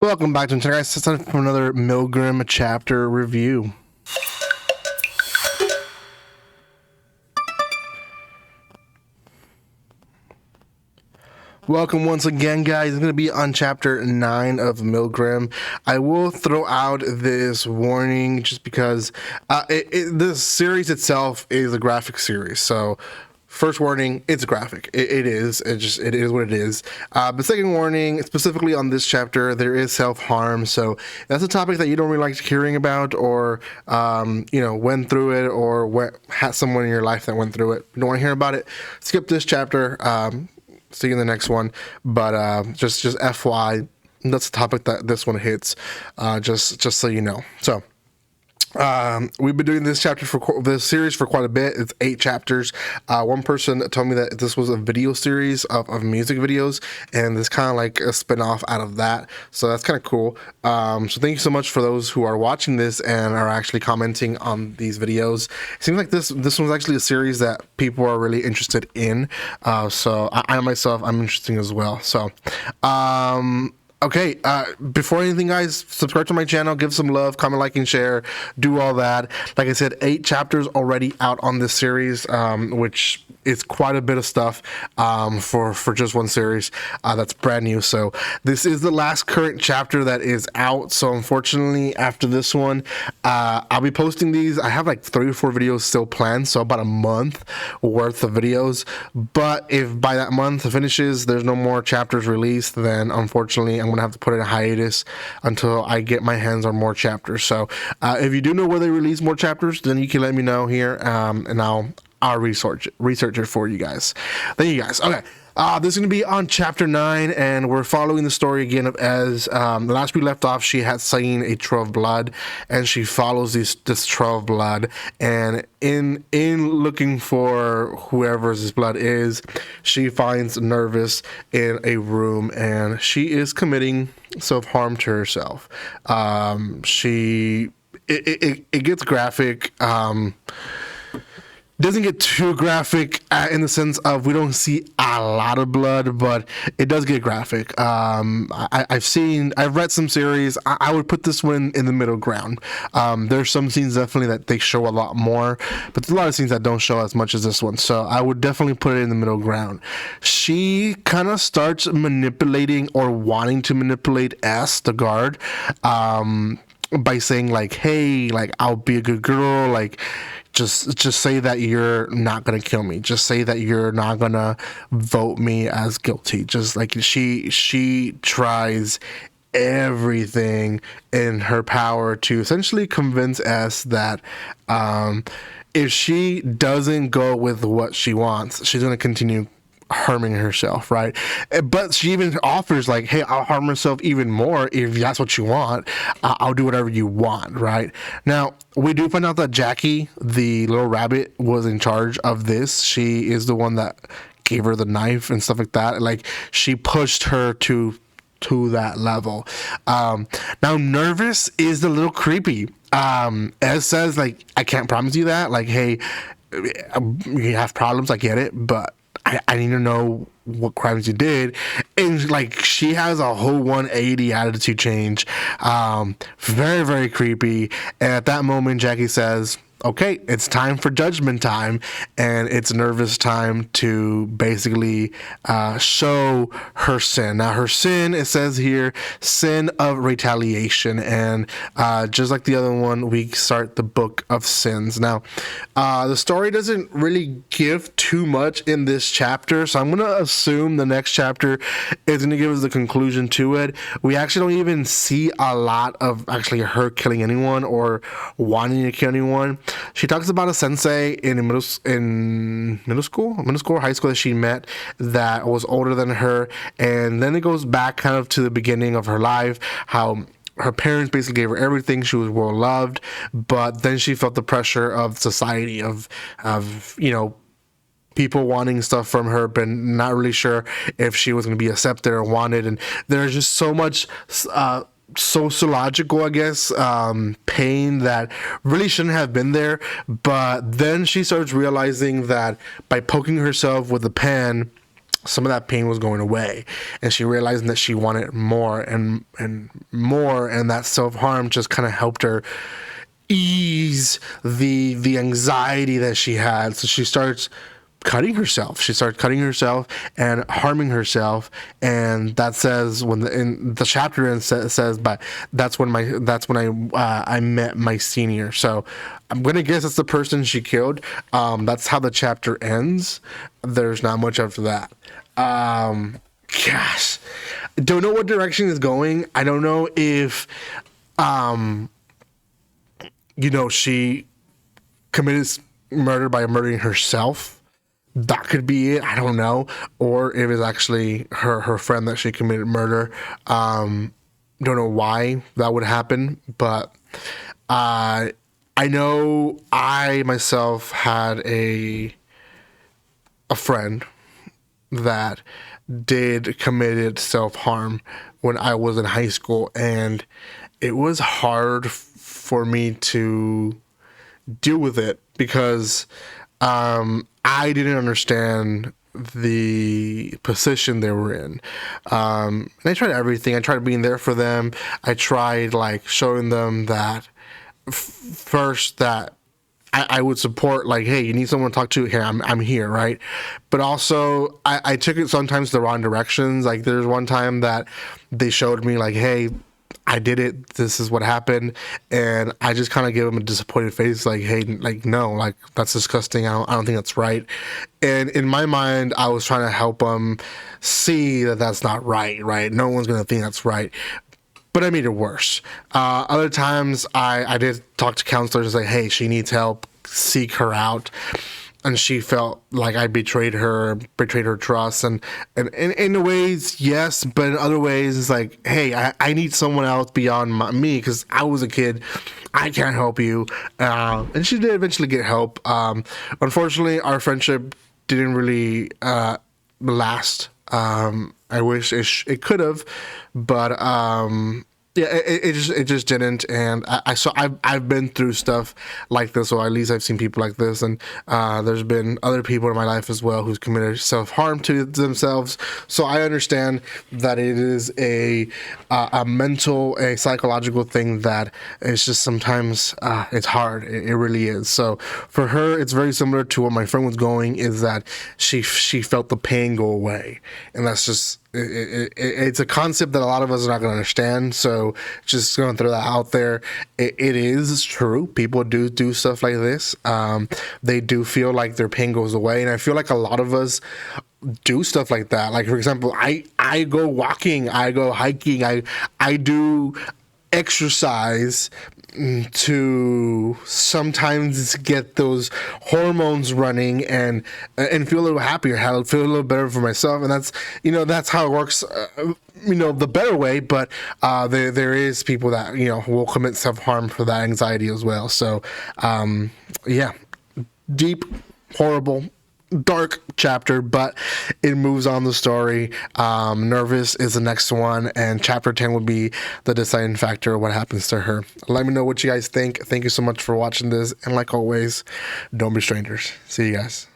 Welcome back to the channel, guys. It's time for another MILGRAM chapter review. Welcome once again, guys. It's going to be on chapter 9 of MILGRAM. I will throw out this warning just because this series itself is a graphic series. So, first warning, it's graphic. It is what it is. But second warning, specifically on this chapter, there is self-harm. So that's a topic that you don't really like hearing about, or went through it, or had someone in your life that went through it. You don't want to hear about it. Skip this chapter. See you in the next one. But just FYI, that's the topic that this one hits. Just so you know. So. We've been doing this series for quite a bit. It's 8 chapters. One person told me that this was a video series of music videos, and this kind of like a spin-off out of that. So that's kind of cool. So thank you so much for those who are watching this and are actually commenting on these videos. It seems like this one's actually a series that people are really interested in. So I myself, I'm interested as well. So, okay, before anything, guys, subscribe to my channel, give some love, comment, like, and share, do all that. Like I said, 8 chapters already out on this series, which is quite a bit of stuff for just one series that's brand new. So this is the last current chapter that is out. So unfortunately, after this one, I'll be posting these. I have like 3 or 4 videos still planned, so about a month worth of videos. But if by that month finishes, there's no more chapters released, then unfortunately I'm gonna have to put it in a hiatus until I get my hands on more chapters. So if you do know where they release more chapters, then you can let me know here, and I'll research it for you guys. Thank you, guys. Okay. This is going to be on chapter 9, and we're following the story again of Ez. The last we left off, she had seen a trail of blood, and she follows this trail of blood, and in looking for whoever this blood is, she finds Nervous in a room, and she is committing self-harm to herself. It gets graphic. Doesn't get too graphic in the sense of we don't see a lot of blood, but it does get graphic. I've read some series. I would put this one in the middle ground. There's some scenes definitely that they show a lot more, but there's a lot of scenes that don't show as much as this one. So I would definitely put it in the middle ground. She kind of starts manipulating or wanting to manipulate S, the guard, by saying like, "Hey, like I'll be a good girl, like." Just say that you're not gonna kill me. Just say that you're not gonna vote me as guilty. Just like she tries everything in her power to essentially convince us that if she doesn't go with what she wants, she's gonna continue harming herself, right? But she even offers like, hey, I'll harm myself even more if that's what you want. I'll do whatever you want, right? Now we do find out that Jackie, the little rabbit, was in charge of this. She is the one that gave her the knife and stuff like that. Like she pushed her to that level. Now Nervous is a little creepy. Ez says like, I can't promise you that, like, hey, you have problems, I get it, but I need to know what crimes you did. And like she has a whole 180 attitude change. Very, very creepy. And at that moment, Jackie says, okay, it's time for judgment time, and it's Nervous time to basically show her sin. Now her sin, it says here, sin of retaliation, and just like the other one, we start the book of sins. Now the story doesn't really give too much in this chapter, so I'm gonna assume the next chapter is gonna give us the conclusion to it. We actually don't even see a lot of actually her killing anyone or wanting to kill anyone. She talks about a sensei in middle school or high school that she met that was older than her, and then it goes back kind of to the beginning of her life, how her parents basically gave her everything. She was well loved, but then she felt the pressure of society, of people wanting stuff from her, but not really sure if she was going to be accepted or wanted. And there's just so much sociological, I guess, pain that really shouldn't have been there. But then she starts realizing that by poking herself with a pen, some of that pain was going away, and she realized that she wanted more and more, and that self-harm just kind of helped her ease the anxiety that she had. So she starts cutting herself. She started cutting herself and harming herself, and that says in the chapter and says, but that's when I met my senior. So I'm gonna guess it's the person she killed. That's how the chapter ends. There's not much after that. Gosh, don't know what direction it's going. I don't know if she committed murder by murdering herself. That could be it. I don't know. Or if it's actually her friend that she committed murder. Don't know why that would happen, but I know I myself had a friend that committed self-harm when I was in high school, and it was hard for me to deal with it because I didn't understand the position they were in. And I tried everything. I tried being there for them. I tried showing them that first that I would support, hey, you need someone to talk to, here, I'm here, right? But also, I took it sometimes the wrong directions. There's one time that they showed me, hey, I did it, this is what happened, and I just kind of gave them a disappointed face, hey, no, that's disgusting, I don't think that's right. And in my mind, I was trying to help them see that that's not right? No one's going to think that's right. But I made it worse. Other times, I did talk to counselors and say, hey, she needs help, seek her out. And she felt like I betrayed her trust. And in ways, yes, but in other ways, it's hey, I need someone else beyond me because I was a kid. I can't help you. And she did eventually get help. Unfortunately, our friendship didn't really last. I wish it could have, but yeah, it just didn't. And I've been through stuff like this, or at least I've seen people like this, and there's been other people in my life as well who's committed self-harm to themselves. So I understand that it is a mental, a psychological thing that it's just sometimes it's hard. It really is. So for her, it's very similar to what my friend was going, is that she felt the pain go away, and that's just. It's a concept that a lot of us are not going to understand, so just going to throw that out there. It is true. People do stuff like this. They do feel like their pain goes away, and I feel like a lot of us do stuff like that. For example, I go walking, I go hiking, I do exercise to sometimes get those hormones running and feel a little happier, feel a little better for myself, and that's how it works. The better way, but there is people that will commit self-harm for that anxiety as well. So yeah, deep, horrible, dark chapter, but it moves on the story. Nervous is the next one, and chapter 10 will be the deciding factor of what happens to her. Let me know what you guys think. Thank you so much for watching this, and like always, don't be strangers. See you guys.